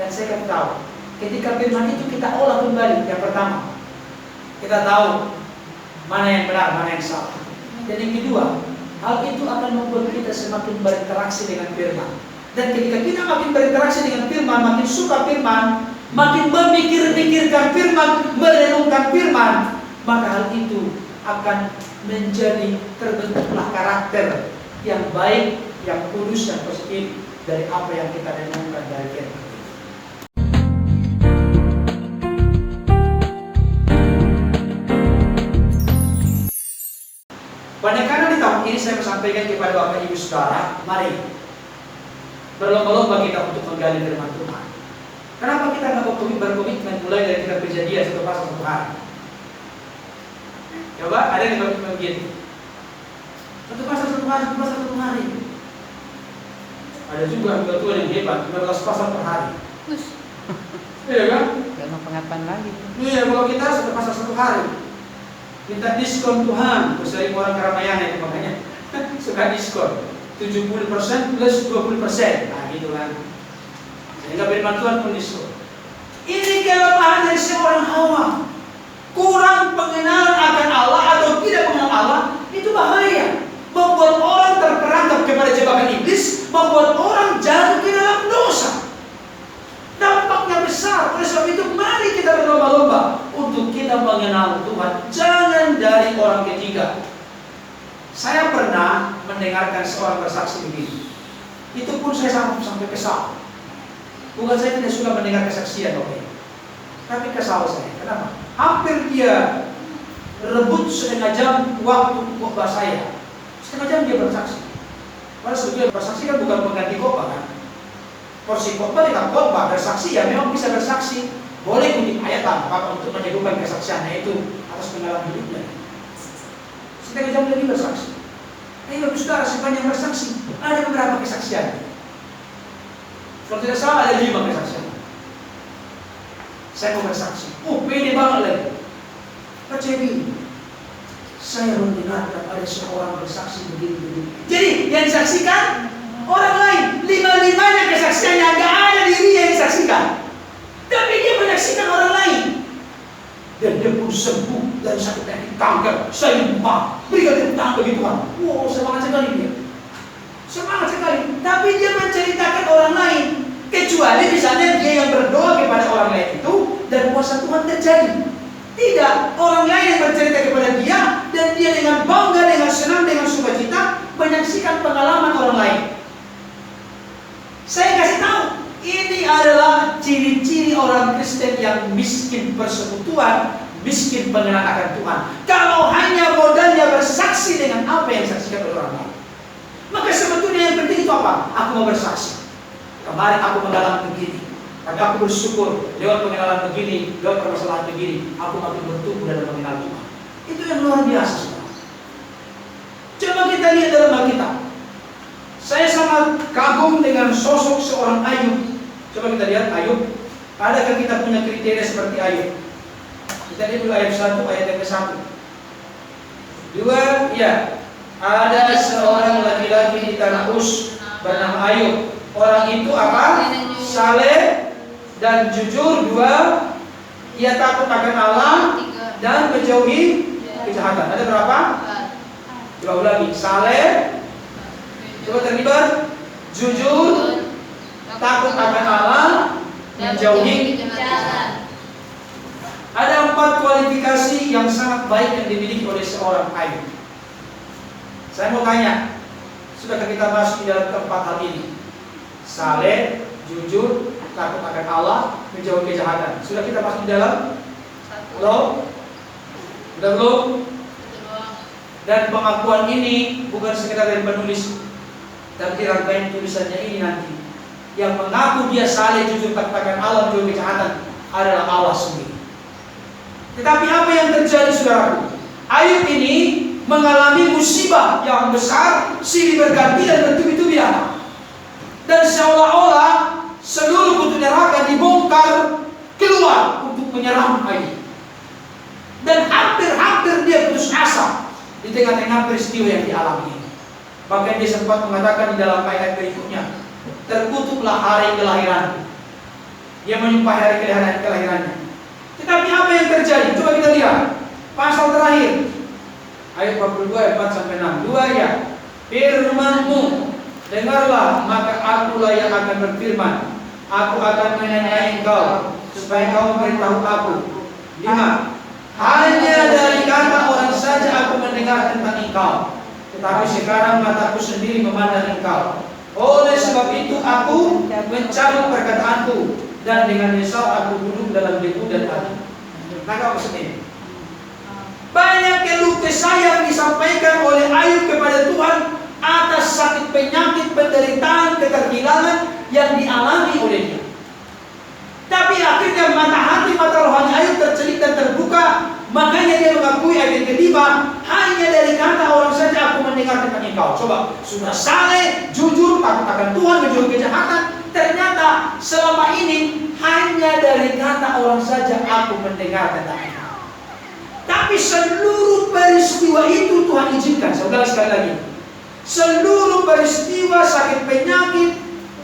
Dan saya akan tahu, ketika firman itu kita olah kembali, yang pertama, kita tahu mana yang benar, mana yang salah. Dan yang kedua, hal itu akan membuat kita semakin berinteraksi dengan firman. Dan ketika kita makin berinteraksi dengan firman, makin suka firman, makin memikir-mikirkan firman, merenungkan firman, maka hal itu akan menjadi terbentuklah karakter yang baik, yang kudus, yang positif dari apa yang kita renungkan dari firman. Pendekatan di tahun ini saya sampaikan kepada Bapak Ibu Saudara, mari berlomba-lomba kita untuk menggali firman Tuhan. Kenapa kita nggak berkomitmen mulai dari kitab Kejadian 1 pasal 1 hari? Coba ada yang berkomitmen begini. 1 pasal 1 hari, 1 pasal 1 hari. Ada juga ketua yang hebat, 15 pasal per hari. Iya kan? Gak mau pengapan lagi. Iya, kalau kita 1 pasal 1 hari. Minta diskon Tuhan, sering orang keramaian itu makanya suka diskon 70% plus 20%. Nah gitu kan. Sehingga firman Tuhan pun diskon. Ini kelemahan dari seorang Hawa. Kurang pengenalan akan Allah atau tidak mengenal Allah, itu bahaya. Membuat orang terperangkap kepada jebakan iblis, membuat orang jatuh ke dalam dosa. Dampaknya besar. Oleh sebab itu mari kita berlomba-lomba untuk kita mengenal Tuhan. Jangan dari orang ketiga. Saya pernah mendengarkan seorang bersaksi begini. Itu pun saya sampai kesal. Bukan saya tidak suka mendengar kesaksian, oke. Tapi kesal saya. Kenapa? Hampir dia rebut setengah jam waktu khotbah saya. Setengah jam dia bersaksi. Padahal sebetulnya bersaksi kan bukan mengganti khotbah kan. Porsi khotbah dengan khotbah, bersaksi ya memang bisa bersaksi. Boleh kutip ayat apa untuk menyebutkan kesaksiannya itu atas pengalaman hidupnya. Setengah jam lagi bersaksi. Ayo saudara, sepanjang bersaksi ada beberapa kesaksian. Kalau tidak salah ada 5 kesaksian. Saya mau bersaksi. Pede banget lagi. Percaya gini. Saya mendengarkan ada seorang bersaksi begini-begini. Jadi yang disaksikan orang lain. 5-5-nya kesaksiannya nggak ada dirinya yang disaksikan. Tapi dia menyaksikan orang lain. Dan dia pun sembuh dari sakit penyakit kanker. Saya lupa. Berikan tepuk tangan bagi Tuhan. Wow, semangat sekali dia. Semangat sekali. Tapi dia menceritakan orang lain. Kecuali misalnya dia yang berdoa kepada orang lain itu dan kuasa Tuhan terjadi. Tidak, orang lain yang bercerita kepada dia dan dia dengan bangga, dengan senang, dengan sukacita menyaksikan pengalaman orang lain. Saya kasih tahu, ini adalah ciri-ciri orang Kristen yang miskin persekutuan, miskin pengenalan akan Tuhan. Kalau hanya modalnya bersaksi dengan apa yang disaksikan oleh orang lain, maka sebetulnya yang penting itu apa? Aku mau bersaksi. Kemarin aku mengalami begini, tapi aku bersyukur lewat pengenalan begini, lewat permasalahan begini, aku makin bertumbuh dalam mengenal Tuhan. Itu yang luar biasa, saudara. Coba kita lihat dalam Alkitab. Saya sangat kagum dengan sosok seorang Ayub. Coba kita lihat Ayub. Adakah kita punya kriteria seperti Ayub? Kita lihat dulu ayat 1, ayat yang ke-1. 2, ya. Ada seorang laki-laki di tanah Uz bernama Ayub. Orang itu apa? Saleh dan jujur. 2, ia takut akan Allah dan menjauhi kejahatan. Ada berapa? Coba ulangi. Saleh, coba terlibat, jujur, takut akan Allah, menjauhi kejahatan. Ada 4 kualifikasi yang sangat baik yang dimiliki oleh seorang Ayub. Saya mau tanya, sudahkah kita masuk di dalam keempat hal ini? Saleh, jujur, takut akan Allah, menjauhi kejahatan. Sudah kita masuk di dalam? Belum? Sudah belum? Dan pengakuan ini bukan sekedar dari penulis, tapi rangkaian tulisannya ini nanti yang mengaku dia saleh, jujur, takut akan Allah, menjauhi kejahatan adalah Allah sendiri. Tetapi apa yang terjadi, saudaraku? Ayub ini mengalami musibah yang besar, silih berganti dan bertubi-tubi datang. Dan seolah-olah seluruh pintu neraka dibongkar keluar untuk menyerang Ayub. Dan hampir-hampir dia putus asa di tengah-tengah peristiwa yang dialami. Bahkan dia sempat mengatakan di dalam ayat berikutnya, terkutuklah hari kelahiran. Dia menyumpahi hari kelahirannya. Tetapi apa yang terjadi? Coba kita lihat pasal terakhir, ayat 42 ayat 4 sampai 6. 2 ya. Firman-Mu, dengarlah, maka akulah yang akan berfirman. Aku akan menanyai engkau, supaya kau memberitahu aku. 5. Hanya dari kata orang saja aku mendengar tentang engkau, tetapi sekarang mataku sendiri memandang engkau. Oleh sebab itu aku mencabut perkataanku, dan dengan nyesal aku duduk dalam debu dan api. Nah, maksudnya banyak keluh kesah yang disampaikan oleh Ayub kepada Tuhan atas sakit penyakit, penderitaan, keterhilangan yang dialami oleh dia. Tapi akhirnya mata hati, mata rohani Ayub tercelik dan terbuka. Makanya dia mengakui ayat kelima, hanya dari kata orang saja aku mendengar tentang engkau. Coba, sudah saleh, jujur, takut akan Tuhan, menjauhi kejahatan. Ternyata selama ini hanya dari kata orang saja aku mendengar tentang engkau. Tapi seluruh peristiwa itu Tuhan izinkan. Saudara sekali lagi, seluruh peristiwa sakit penyakit,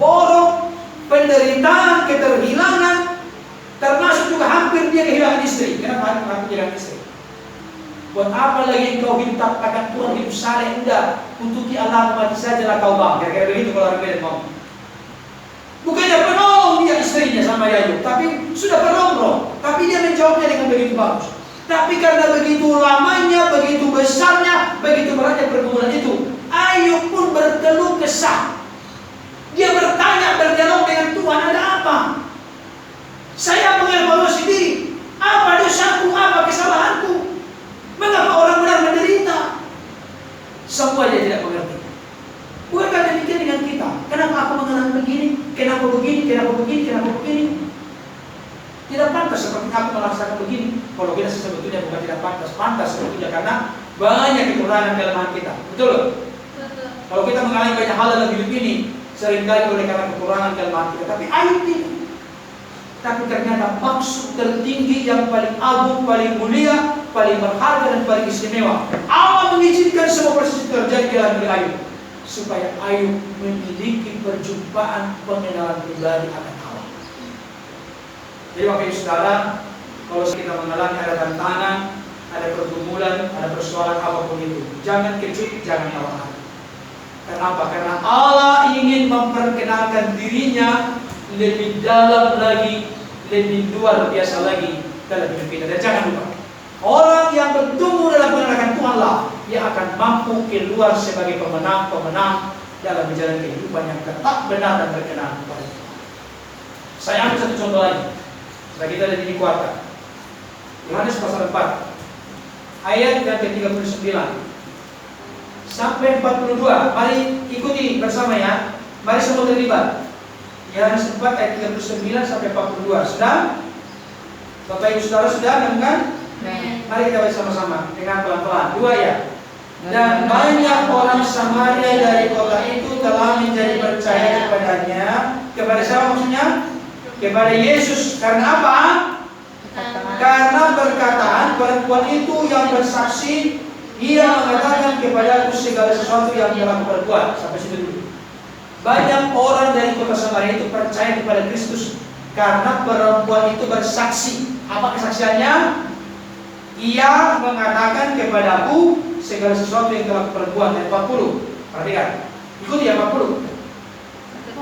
borok, penderitaan, keterhilangan, termasuk juga hampir dia kehilangan istri. Kenapa hampir kehilangan istri? Buat apa lagi engkau hidup akan Tuhan, hidup saleh? Enggak, untuki Allah mati sajalah kau bang. Kira-kira begitu kalau orang beda ngomong. Bukannya penolong dia istrinya sama Ayub, tapi sudah penolong. Tapi dia menjawabnya dengan begitu bagus. Tapi karena begitu lamanya, begitu besarnya, begitu beratnya pergumulan itu, Ayub pun berkeluh kesah. Dia bertanya, berdialog dengan Tuhan, ada apa? Saya mengevaluasi diri. Apa dosaku? Apa kesalahanku? Mengapa orang benar menderita? Semua dia tidak mengerti. Bukankah demikian dengan kita? Kenapa aku mengalami begini? Kenapa begini? Kenapa begini? Kenapa begini? Tidak pantas seperti aku merasakan begini. Kalau kita sebetulnya bukan tidak pantas. Pantas sebetulnya karena banyak kekurangan kelemahan kita. Betul? Betul. Kalau kita mengalami banyak hal dalam hidup ini, seringkali oleh karena kekurangan kelemahan kita. Tapi Ayub tidak. Tapi ternyata maksud tertinggi yang paling agung, paling mulia, paling berharga dan paling istimewa, Allah mengizinkan semua proses terjadi dalam diri Ayub, supaya Ayub memiliki perjumpaan pengenalan pribadi akan Allah. Jadi Bapak Ibu Saudara, kalau kita mengalami ada tantangan, ada pergumulan, ada persoalan apapun itu, jangan kecut, jangan khawatir. Kenapa? Karena Allah ingin memperkenalkan dirinya lebih dalam lagi, lebih luar biasa lagi dalam hidup kita. Dan jangan lupa, orang yang bertumbuh dalam pengenalan Tuhan lah, dia akan mampu keluar sebagai pemenang-pemenang dalam menjalani kehidupan yang tetap benar dan berkenan kepada Tuhan. Saya ambil satu contoh lagi, supaya kita lebih dikuatkan. Yohanes pasal 4, ayat yang ke-39 sampai 42. Mari ikuti bersama ya. Mari semua terlibat. Yohanes 4 ayat 39 sampai 42. Sudah? Bapak Ibu Saudara sudah menemukan? Mari kita baca sama-sama dengan pelan-pelan. 2 ya. Dan banyak orang Samaria dari kota itu telah menjadi percaya kepadanya. Kepada siapa maksudnya? Kepada Yesus. Karena apa? Karena perkataan perempuan itu yang bersaksi, ia mengatakan kepadaku segala sesuatu yang telah aku perbuat. Sampai situ dulu. Banyak orang dari kota Samaria itu percaya kepada Kristus karena perempuan itu bersaksi. Apa kesaksiannya? Ia mengatakan kepadaku segala sesuatu yang telah aku perbuat. Ayat 40. Perhatikan. Ikuti ya 40.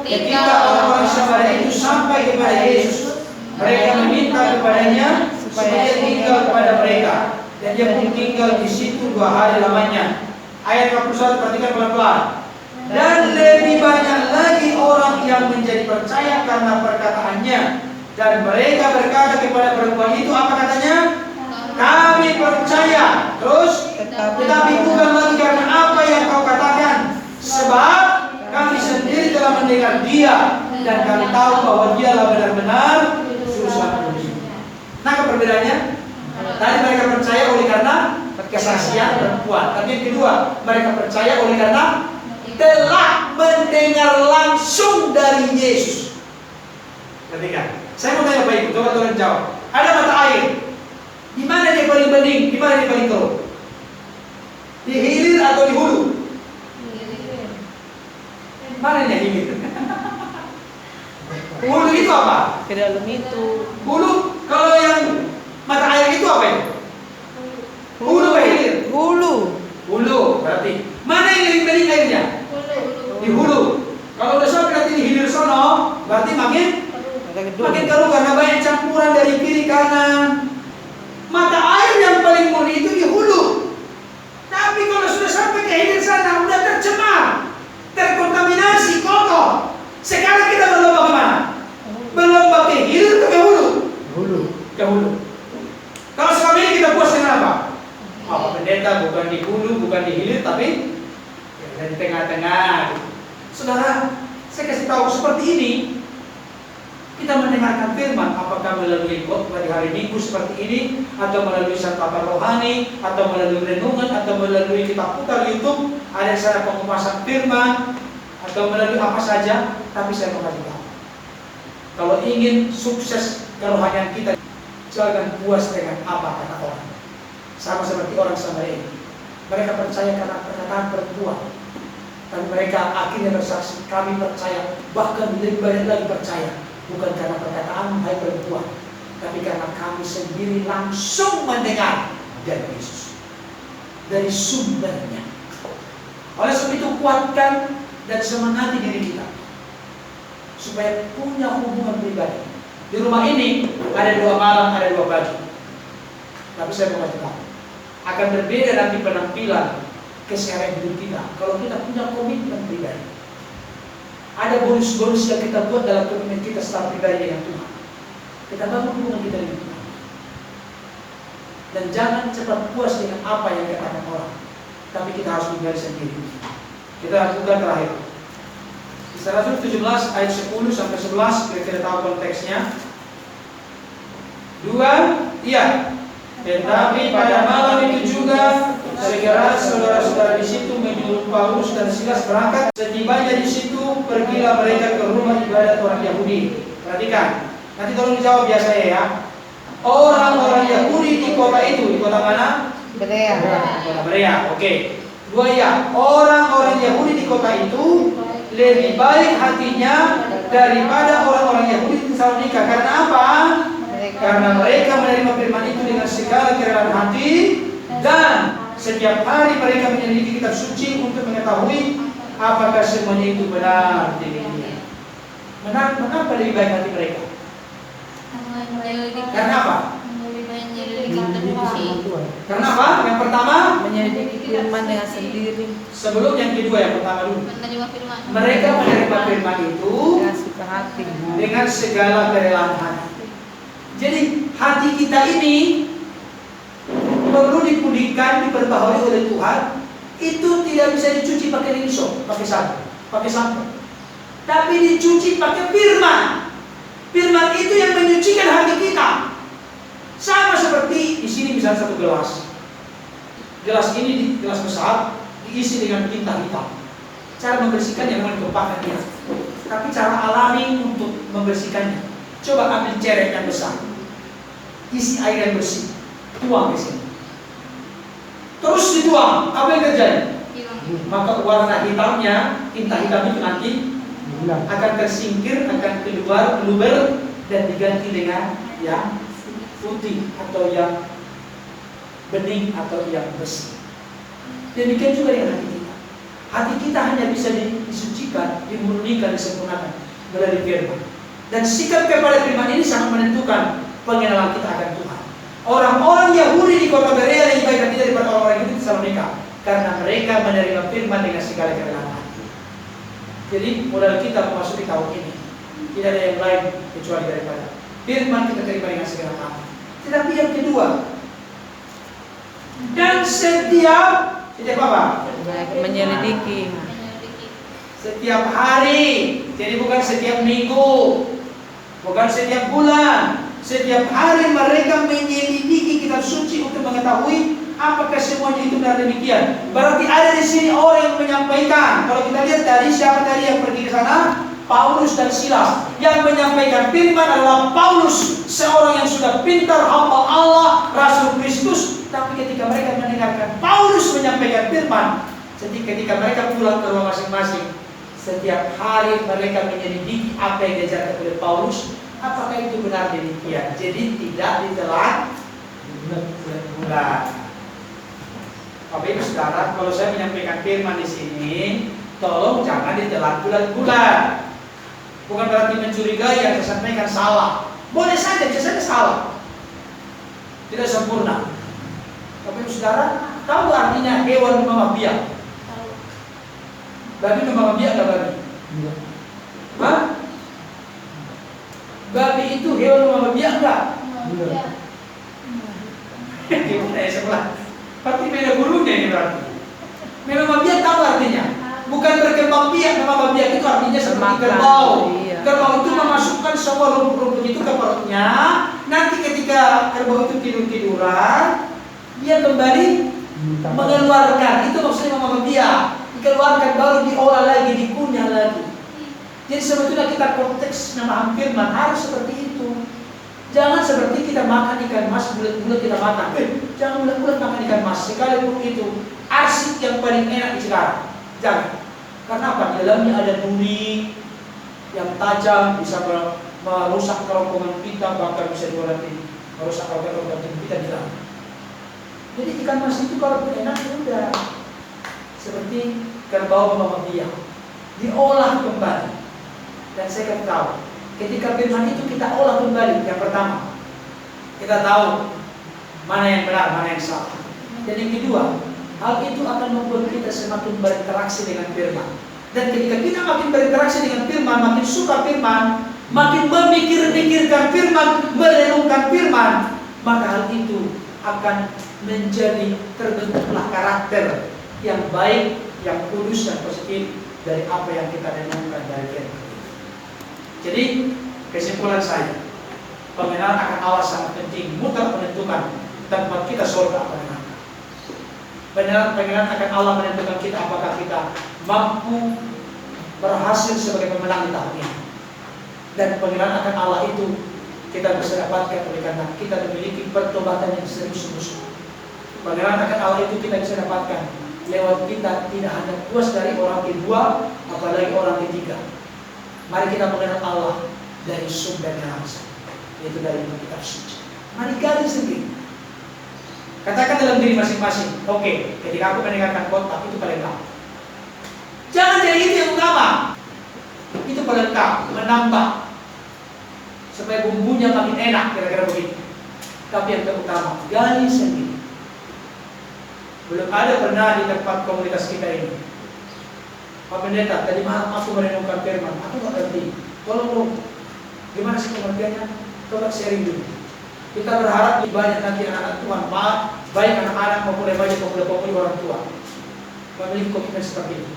Ketika orang-orang Samaria itu sampai kepada Yesus, mereka meminta kepadanya supaya tinggal kepada mereka, dan dia pun tinggal di situ 2 hari lamanya. Ayat 41, perhatikan pelan-pelan. Dan lebih banyak lagi orang yang menjadi percaya karena perkataannya. Dan mereka berkata kepada perempuan itu, apa katanya? Kami percaya. Terus, tetapi bukan lagi karena apa yang kau katakan, sebab kami sendiri telah mendengar dia, dan kami tahu bahwa dialah benar-benar utusan Allah. Nah, perbedaannya, tadi mereka percaya oleh karena kesaksian perempuan. Tapi yang kedua, mereka percaya oleh karena telah mendengar langsung dari Yesus. Ketika saya mau tanya Bapak Ibu, coba tolong jawab. Ada mata air, di mana dia paling bening, di mana dia paling keruh? Di hilir atau di hulu? Mana dia hilir? Hulu itu apa? Ke dalam itu. Hulu, kalau yang mata air itu apa ya? Hulu apa hilir? Hulu. Hulu, berarti mana yang lebih bening airnya? Di hulu. Kalau udah sampai nanti di hilir sono, berarti makin keruh karena banyak campuran dari kiri kanan. Mata air yang paling murni itu di hulu. Tapi kalau sudah sampai ke hilir sana, udah tercemar, terkontaminasi, kotor. Sekarang kita berlomba kemana? Berlomba ke hilir atau ke hulu? Hulu. Ke hulu. Kalau selama ini kita puas dengan apa? Apa pendeta bukan di hulu, bukan di hilir, tapi ya, di tengah-tengah. Saudara, saya kasih tahu seperti ini. Kita mendengarkan firman, apakah melalui khotbah di hari Minggu seperti ini, atau melalui santapan rohani, atau melalui renungan, atau melalui kita putar YouTube, ada cara pengupasan firman, atau melalui apa saja. Tapi saya mau kasih tahu, kalau ingin sukses kerohanian kita, jangan puas dengan apa kata orang. Sama seperti orang Samaria, mereka percaya karena perkataan perempuan, tapi mereka akhirnya bersaksi, kami percaya, bahkan lebih banyak lagi percaya, bukan karena perkataan hai perempuan, tapi karena kami sendiri langsung mendengar dari Yesus, dari sumbernya. Oleh sebab itu kuatkan dan semangati diri kita supaya punya hubungan pribadi. Di rumah ini ada 2 malam, ada 2 pagi. Tapi saya mau kasih tahu, akan berbeda nanti penampilan keseharian hidup kita kalau kita punya komitmen pribadi. Ada bonus-bonus yang kita buat dalam komitmen kita secara pribadi dengan Tuhan. Kita bangun hubungan kita dengan Tuhan. Dan jangan cepat puas dengan apa yang dikatakan orang, tapi kita harus menggali sendiri. Kita lakukan terakhir. Kisah Rasul 17 ayat 10 sampai 11, kita tahu konteksnya. 2, iya. Tetapi pada malam itu juga segera saudara-saudara di situ menyuruh Paulus dan Silas berangkat. Setibanya di situ, pergilah mereka ke rumah ibadat orang Yahudi. Perhatikan, nanti tolong dijawab biasa ya. Orang-orang Yahudi di kota itu, di kota mana? Berea. Kota Berea. Oke. 2 ya. Orang-orang Yahudi di kota itu lebih baik hatinya daripada orang-orang Yahudi di Tesalonika. Karena apa? Karena mereka menerima firman itu dengan segala kerelaan hati, dan setiap hari mereka menyelidiki kitab suci untuk mengetahui apakah semuanya itu benar dirinya. Mengapa lebih baik hati mereka? Karena apa? Karena apa? Yang pertama, Menyelidiki firman dengan sendiri. sebelum yang kedua, yang pertama dulu. Mereka menerima firman itu Dengan suka hati. dengan segala kerelaan hati. Jadi hati kita ini perlu dipulihkan, diperbaharui oleh Tuhan. Itu tidak bisa dicuci pakai rinso, pakai sabun, pakai sampo, tapi dicuci pakai firman. Firman itu yang menyucikan hati kita. Sama seperti di sini misalnya satu gelas. Gelas ini gelas besar diisi dengan tinta hitam. Cara membersihkannya memang ditumpahkan dia. Tapi cara alami untuk membersihkannya, coba ambil ceret yang besar, isi air yang bersih, tuang di sini. Terus dituang, apa yang terjadi? Maka warna hitamnya, tinta hitam itu nanti akan tersingkir, akan keluar, meluber, dan diganti dengan yang putih atau yang bening atau yang bersih. Demikian juga dengan hati kita. Hati kita hanya bisa disucikan, dimurnikan, disempurnakan melalui firman. Dan sikap kepada firman ini sangat menentukan pengenalan kita akan Tuhan. Orang-orang Yahudi di kota Berea lebih baik hati daripada orang-orang Yahudi di Tesalonika, karena mereka menerima firman dengan segala kerelaan hati. Jadi modal kita memasuki tahun ini tidak ada yang lain kecuali daripada firman kita terima dengan segala hati. Tetapi yang kedua, dan setiap apa? Menyelidiki. Setiap hari, jadi bukan setiap minggu, bukan setiap bulan. Setiap hari mereka menyelidiki kitab suci untuk mengetahui apakah semuanya itu benar demikian. Berarti ada di sini orang yang menyampaikan. Kalau kita lihat tadi, siapa tadi yang pergi ke sana? Paulus dan Silas. Yang menyampaikan firman adalah Paulus, seorang yang sudah pintar, hamba Allah, Rasul Kristus. Tapi ketika mereka mendengarkan Paulus menyampaikan firman, ketika mereka pulang ke rumah masing-masing, Setiap hari mereka menyelidiki apa yang diajarkan oleh Paulus. Apakah itu benar demikian? Jadi tidak ditelan bulat. Bapak Ibu Saudara, kalau saya menyampaikan firman di sini, tolong jangan ditelan bulat-bulat. Bukan berarti mencurigai yang saya sampaikan salah. Boleh saja, biasanya salah. Tidak sempurna. Bapak Ibu Saudara, tahu artinya hewan memang biak? Babi memang biak nggak babi? Hah? Babi itu hewan memang biak nggak? Gimana ya sebelah? Pasti beda gurunya ini berarti. Memang biak tahu artinya? Bukan berkembang biak, memang biak itu artinya seperti kerbau. Kerbau itu memasukkan semua rumput-rumput itu ke perutnya. Nanti ketika kerbau itu tidur-tiduran, dia kembali mengeluarkan. Itu maksudnya memang biak. Dikeluarkan baru diolah lagi, dikunyah lagi. Jadi sebetulnya kita konteks nama firman harus seperti itu. Jangan seperti kita makan ikan mas, bulat-bulat kita makan. Jangan bulat-bulat makan ikan mas. Sekalipun itu arsik yang paling enak di sekarang. Jangan. Karena apa? Di dalamnya ada duri yang tajam, bisa merusak kerongkongan kita, bahkan bisa nanti merusak organ-organ kita di dalam. Jadi ikan mas itu kalau enak sudah seperti kerbau memang biak, diolah kembali. Dan saya akan tahu, ketika firman itu kita olah kembali, yang pertama, kita tahu mana yang benar, mana yang salah. Dan yang kedua, hal itu akan membuat kita semakin berinteraksi dengan firman. Dan ketika kita makin berinteraksi dengan firman, makin suka firman, makin memikir-mikirkan firman, merenungkan firman, maka hal itu akan menjadi terbentuklah karakter yang baik, yang kudus, dan positif dari apa yang kita renungkan dari firman. Jadi kesimpulan saya, pengenalan akan Allah sangat penting, mutlak menentukan tempat kita surga atau neraka. Pengenalan akan Allah menentukan kita apakah kita mampu berhasil sebagai pemenang di tahun ini. Dan pengenalan akan Allah itu kita bisa dapatkan oleh karena kita memiliki pertobatan yang serius-serius. Pengenalan akan Allah itu kita bisa dapatkan lewat kita tidak hanya puas dari orang kedua, apalagi orang ketiga. Mari kita mengenal Allah dari sumber yang langsung, yaitu dari kitab suci. Mari gali sendiri. Katakan dalam diri masing-masing, oke, ketika aku mendengarkan khotbah itu pelengkap. Jangan jadi itu yang utama. Itu pelengkap, menambah supaya bumbunya makin enak, kira-kira begitu. Tapi yang terutama, gali sendiri. Belum ada pernah di tempat komunitas kita ini, Pak Pendeta, tadi malam aku merenungkan firman, aku nggak ngerti. Tolong dong, gimana sih pengertiannya? Coba sharing dulu. Kita berharap lebih banyak nanti anak-anak Tuhan, baik anak-anak maupun remaja maupun orang tua, memiliki komitmen seperti itu.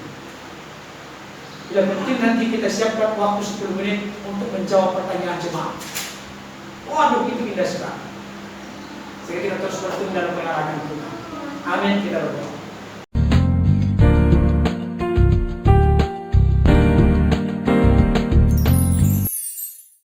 Bila penting nanti kita siapkan waktu 10 menit untuk menjawab pertanyaan jemaat. Waduh, itu indah sekali. Sehingga kita terus bertumbuh dalam pengarahan Tuhan. Amin, kita berdoa.